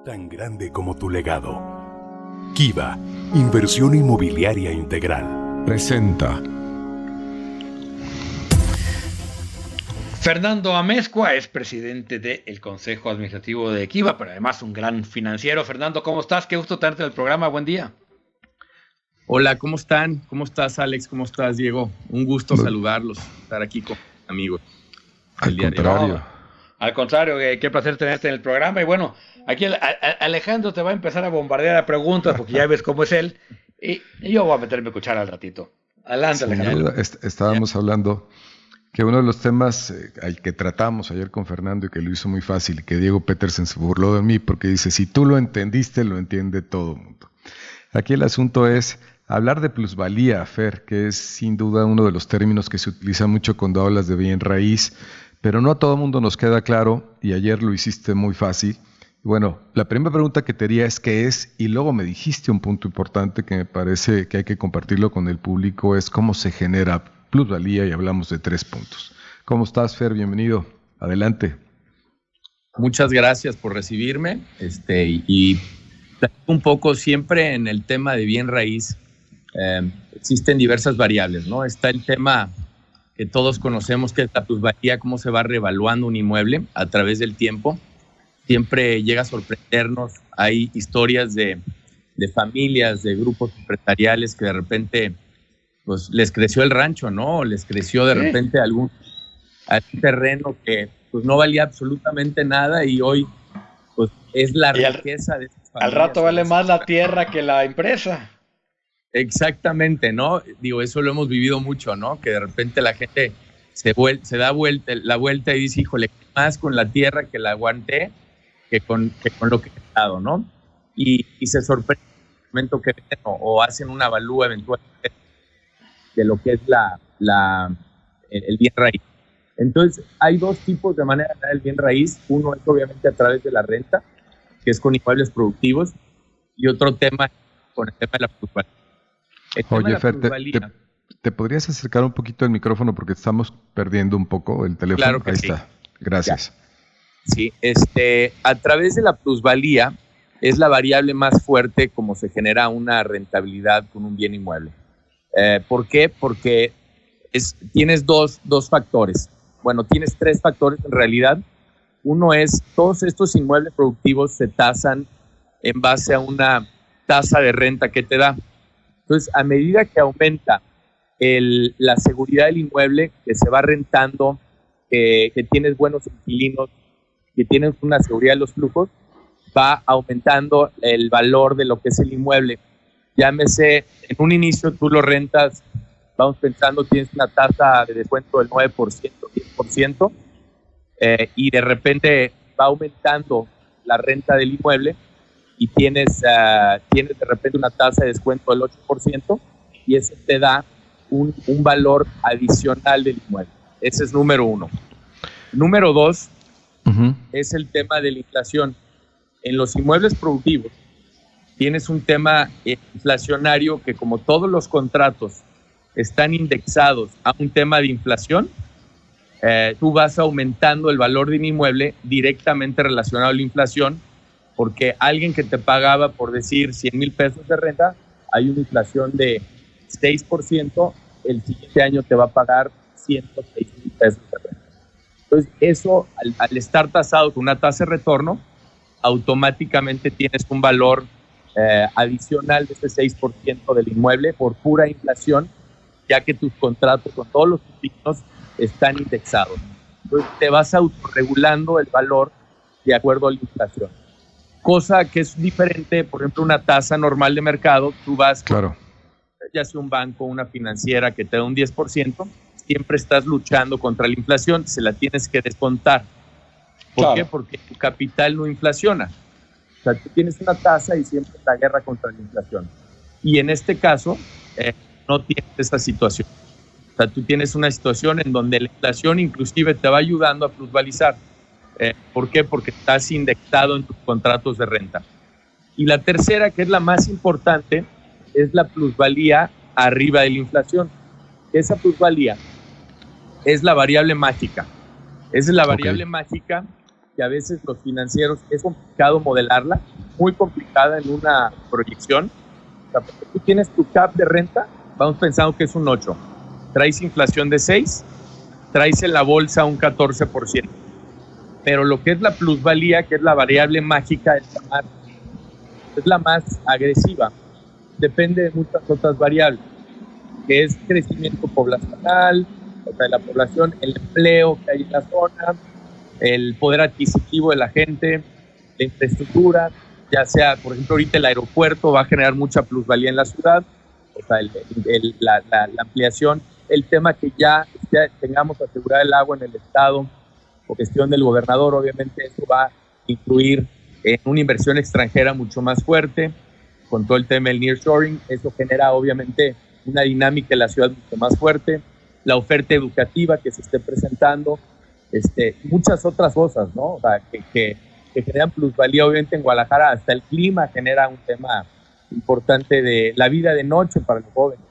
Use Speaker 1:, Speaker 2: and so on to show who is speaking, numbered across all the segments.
Speaker 1: tan grande como tu legado. Kiva, inversión inmobiliaria integral.
Speaker 2: Presenta.
Speaker 3: Fernando Amezcua es presidente del Consejo Administrativo de Kiva, pero además un gran financiero. Fernando, ¿cómo estás? Qué gusto tenerte en el programa. Buen día.
Speaker 4: Hola, ¿cómo están? ¿Cómo estás, Alex? ¿Cómo estás, Diego? Un gusto saludarlos, estar aquí con amigos.
Speaker 2: Al contrario.
Speaker 3: Al contrario, qué placer tenerte en el programa. Y bueno, aquí Alejandro te va a empezar a bombardear a preguntas porque ya ves cómo es él. Y yo voy a meterme cuchara al ratito. Adelante, Alejandro.
Speaker 2: Estábamos hablando que uno de los temas al que tratamos ayer con Fernando y que lo hizo muy fácil, que Diego Petersen se burló de mí porque dice, si tú lo entendiste, lo entiende todo el mundo. Aquí el asunto es hablar de plusvalía, Fer, que es sin duda uno de los términos que se utiliza mucho cuando hablas de bien raíz, pero no a todo el mundo nos queda claro y ayer lo hiciste muy fácil. Bueno, la primera pregunta que te haría es qué es, y luego me dijiste un punto importante que me parece que hay que compartirlo con el público, es cómo se genera plusvalía y hablamos de 3 puntos. ¿Cómo estás, Fer? Bienvenido. Adelante.
Speaker 4: Muchas gracias por recibirme y un poco siempre en el tema de bien raíz. Existen diversas variables, ¿no? Está el tema que todos conocemos, que es la plusvalía, cómo se va revaluando un inmueble a través del tiempo. Siempre llega a sorprendernos. Hay historias de familias, de grupos empresariales que de repente pues, les creció el rancho, ¿no? Les creció de repente algún terreno que pues, no valía absolutamente nada y hoy pues, es la riqueza de esas familias.
Speaker 3: Al rato vale más la tierra que la empresa.
Speaker 4: Exactamente, ¿no? Digo, eso lo hemos vivido mucho, ¿no? Que de repente la gente se da la vuelta y dice, híjole, más con la tierra que la aguanté que con lo que he dado, ¿no? Y se sorprende en el momento que ven o hacen una avalúa eventualmente de lo que es el bien raíz. Entonces, hay 2 tipos de manera de dar el bien raíz. Uno es obviamente a través de la renta, que es con inmuebles productivos, y otro tema con el tema de la plusvalía.
Speaker 2: Oye, Fer, ¿te podrías acercar un poquito el micrófono porque estamos perdiendo un poco el teléfono?
Speaker 4: Claro que
Speaker 2: Ahí
Speaker 4: sí.
Speaker 2: Está. Gracias.
Speaker 4: Ya. Sí, a través de la plusvalía es la variable más fuerte como se genera una rentabilidad con un bien inmueble. ¿Por qué? Porque tienes dos factores. Bueno, tienes 3 factores en realidad. Uno es, todos estos inmuebles productivos se tasan en base a una tasa de renta que te da. Entonces, a medida que aumenta la seguridad del inmueble, que se va rentando, que tienes buenos inquilinos, que tienes una seguridad de los flujos, va aumentando el valor de lo que es el inmueble. Llámese, en un inicio tú lo rentas, vamos pensando, tienes una tasa de descuento del 9%, 10%, y de repente va aumentando la renta del inmueble y tienes de repente una tasa de descuento del 8% y eso te da un valor adicional del inmueble. Ese es número 1. Número 2 es el tema de la inflación. En los inmuebles productivos tienes un tema inflacionario que, como todos los contratos están indexados a un tema de inflación, tú vas aumentando el valor de un inmueble directamente relacionado a la inflación, porque alguien que te pagaba, por decir, 100 mil pesos de renta, hay una inflación de 6%, el siguiente año te va a pagar 106 mil pesos de renta. Entonces, eso, al estar tasado con una tasa de retorno, automáticamente tienes un valor adicional de ese 6% del inmueble por pura inflación, ya que tus contratos con todos los inquilinos están indexados. Entonces, te vas autorregulando el valor de acuerdo a la inflación. Cosa que es diferente, por ejemplo, una tasa normal de mercado, tú vas,
Speaker 2: claro,
Speaker 4: ya sea un banco o una financiera que te da un 10%, siempre estás luchando contra la inflación, se la tienes que descontar. ¿Por qué? Porque tu capital no inflaciona. O sea, tú tienes una tasa y siempre es la guerra contra la inflación. Y en este caso, no tienes esta situación. O sea, tú tienes una situación en donde la inflación inclusive te va ayudando a plusvalizar. ¿Por qué? Porque estás indexado en tus contratos de renta. Y la tercera, que es la más importante, es la plusvalía arriba de la inflación. Esa plusvalía es la variable mágica. Esa es la variable mágica que a veces los financieros es complicado modelarla muy complicada en una proyección. O sea, porque tú tienes tu cap de renta, vamos pensando que es un 8. Traes inflación de 6, traes en la bolsa un 14%. Pero lo que es la plusvalía, que es la variable mágica, es la más agresiva. Depende de muchas otras variables, que es crecimiento poblacional, o sea, de la población, el empleo que hay en la zona, el poder adquisitivo de la gente, la infraestructura, ya sea, por ejemplo, ahorita el aeropuerto va a generar mucha plusvalía en la ciudad, o sea, la ampliación, el tema que ya tengamos asegurada el agua en el estado, o gestión del gobernador, obviamente eso va a influir en una inversión extranjera mucho más fuerte, con todo el tema del nearshoring, eso genera obviamente una dinámica en la ciudad mucho más fuerte, la oferta educativa que se esté presentando, muchas otras cosas, ¿no? O sea, que generan plusvalía, obviamente en Guadalajara hasta el clima genera un tema importante de la vida de noche para los jóvenes.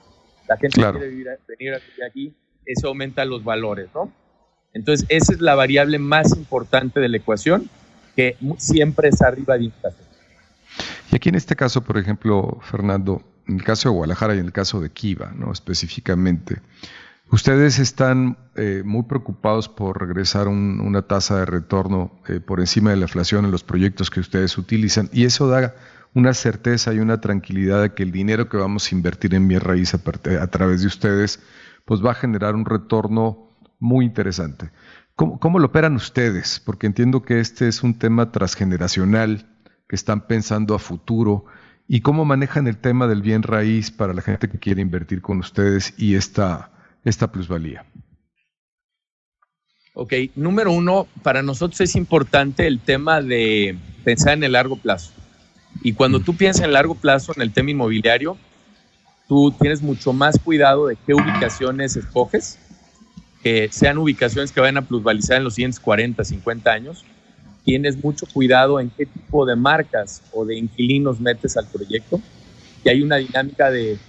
Speaker 4: La gente quiere venir a vivir aquí, eso aumenta los valores, ¿no? Entonces, esa es la variable más importante de la ecuación, que siempre es arriba de inflación.
Speaker 2: Y aquí en este caso, por ejemplo, Fernando, en el caso de Guadalajara y en el caso de Kiva, ¿no? Específicamente, ustedes están muy preocupados por regresar una tasa de retorno por encima de la inflación en los proyectos que ustedes utilizan, y eso da una certeza y una tranquilidad de que el dinero que vamos a invertir en Bien Raíz a través de ustedes, pues va a generar un retorno muy interesante. ¿Cómo lo operan ustedes? Porque entiendo que este es un tema transgeneracional, que están pensando a futuro. ¿Y cómo manejan el tema del bien raíz para la gente que quiere invertir con ustedes y esta plusvalía?
Speaker 4: Ok, número uno, para nosotros es importante el tema de pensar en el largo plazo. Y cuando tú piensas en el largo plazo, en el tema inmobiliario, tú tienes mucho más cuidado de qué ubicaciones escoges, que sean ubicaciones que vayan a plusvalizar en los siguientes 40, 50 años. Tienes mucho cuidado en qué tipo de marcas o de inquilinos metes al proyecto, que hay una dinámica de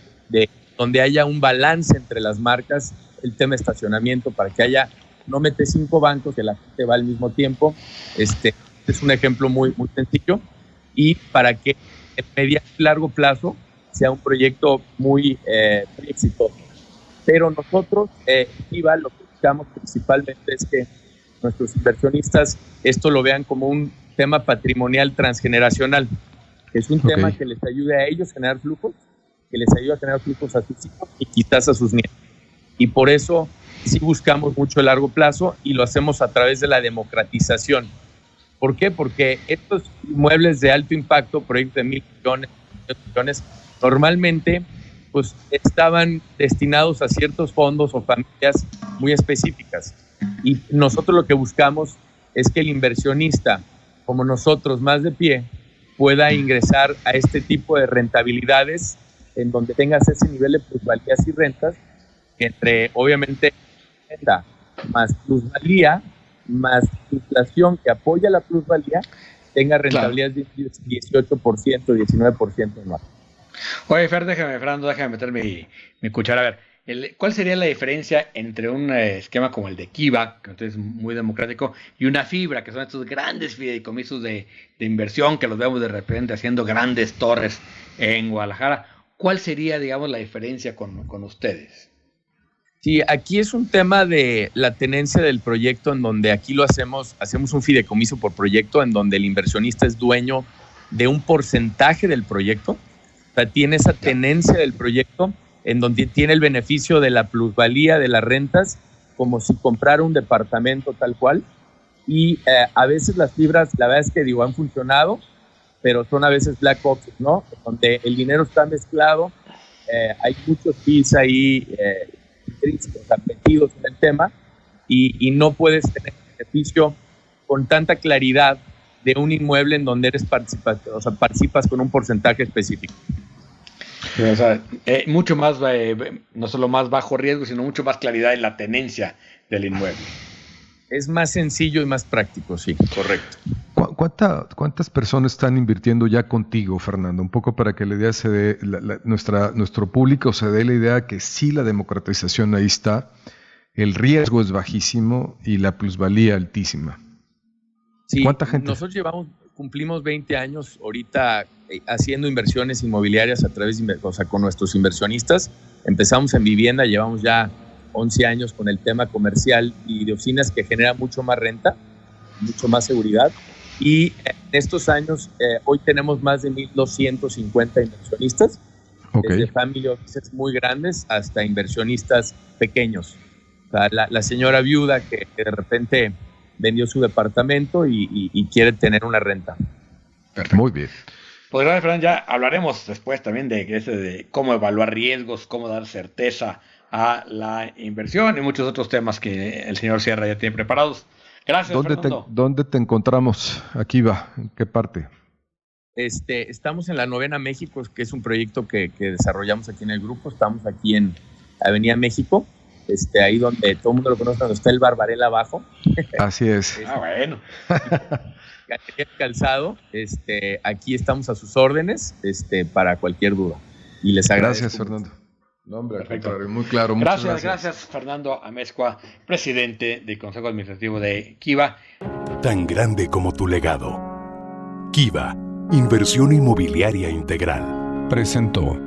Speaker 4: donde haya un balance entre las marcas, el tema de estacionamiento, para que haya, no metes 5 bancos que la gente va al mismo tiempo. Es un ejemplo muy, muy sencillo, y para que en mediano y largo plazo sea un proyecto muy exitoso. Pero nosotros, IVA, lo que buscamos principalmente es que nuestros inversionistas esto lo vean como un tema patrimonial transgeneracional, que es un tema que les ayude a ellos a generar flujos, que les ayude a generar flujos a sus hijos y quizás a sus nietos. Y por eso sí buscamos mucho el largo plazo y lo hacemos a través de la democratización. ¿Por qué? Porque estos inmuebles de alto impacto, proyectos de 1,000 millones, normalmente pues estaban destinados a ciertos fondos o familias muy específicas. Y nosotros lo que buscamos es que el inversionista, como nosotros, más de pie, pueda ingresar a este tipo de rentabilidades en donde tengas ese nivel de plusvalías y rentas, entre obviamente renta más plusvalía, más inflación que apoya la plusvalía, tenga rentabilidades de 18%, 19% más.
Speaker 3: Oye, Fernando, déjame meter mi cuchara. A ver, ¿cuál sería la diferencia entre un esquema como el de Kiva, que es muy democrático, y una Fibra, que son estos grandes fideicomisos de inversión que los vemos de repente haciendo grandes torres en Guadalajara? ¿Cuál sería, digamos, la diferencia con ustedes?
Speaker 4: Sí, aquí es un tema de la tenencia del proyecto, en donde aquí lo hacemos un fideicomiso por proyecto, en donde el inversionista es dueño de un porcentaje del proyecto. O sea, tiene esa tenencia del proyecto, en donde tiene el beneficio de la plusvalía de las rentas, como si comprara un departamento tal cual. Y a veces las fibras, la verdad es que han funcionado, pero son a veces black boxes, ¿no? Donde el dinero está mezclado, hay muchos fees ahí metidos en el tema, y no puedes tener beneficio con tanta claridad de un inmueble en donde participas con un porcentaje específico.
Speaker 3: O sea, mucho más, no solo más bajo riesgo, sino mucho más claridad en la tenencia del inmueble.
Speaker 4: Es más sencillo y más práctico, sí, correcto.
Speaker 2: ¿Cuántas personas están invirtiendo ya contigo, Fernando? Un poco para que la idea nuestro público se dé la idea que sí, la democratización ahí está, el riesgo es bajísimo y la plusvalía altísima.
Speaker 4: Sí,
Speaker 2: ¿cuánta gente?
Speaker 4: Nosotros cumplimos 20 años ahorita haciendo inversiones inmobiliarias a través de, o sea, con nuestros inversionistas. Empezamos en vivienda, llevamos ya 11 años con el tema comercial y de oficinas que genera mucho más renta, mucho más seguridad. Y en estos años, hoy tenemos más de 1,250 inversionistas, desde family offices muy grandes hasta inversionistas pequeños. O sea, la señora viuda que de repente vendió su departamento y quiere tener una renta.
Speaker 2: Perfecto. Muy bien.
Speaker 3: Pues gracias, Fernando. Ya hablaremos después también de cómo evaluar riesgos, cómo dar certeza a la inversión y muchos otros temas que el señor Sierra ya tiene preparados. Gracias, Fernando.
Speaker 2: ¿Dónde te encontramos, Akiva? ¿En qué parte?
Speaker 4: Estamos en la Novena México, que es un proyecto que desarrollamos aquí en el grupo. Estamos aquí en Avenida México, ahí donde todo el mundo lo conoce, donde está el Barbarella abajo.
Speaker 2: Así es.
Speaker 3: Bueno.
Speaker 4: Galería Calzado. Aquí estamos a sus órdenes para cualquier duda. Y les agradezco.
Speaker 2: Gracias, Fernando. No, hombre,
Speaker 3: Perfecto.
Speaker 2: al contrario, muy claro.
Speaker 3: Gracias, Fernando Amezcua, presidente del Consejo Administrativo de Kiva.
Speaker 1: Tan grande como tu legado. Kiva, Inversión Inmobiliaria Integral.
Speaker 5: Presentó.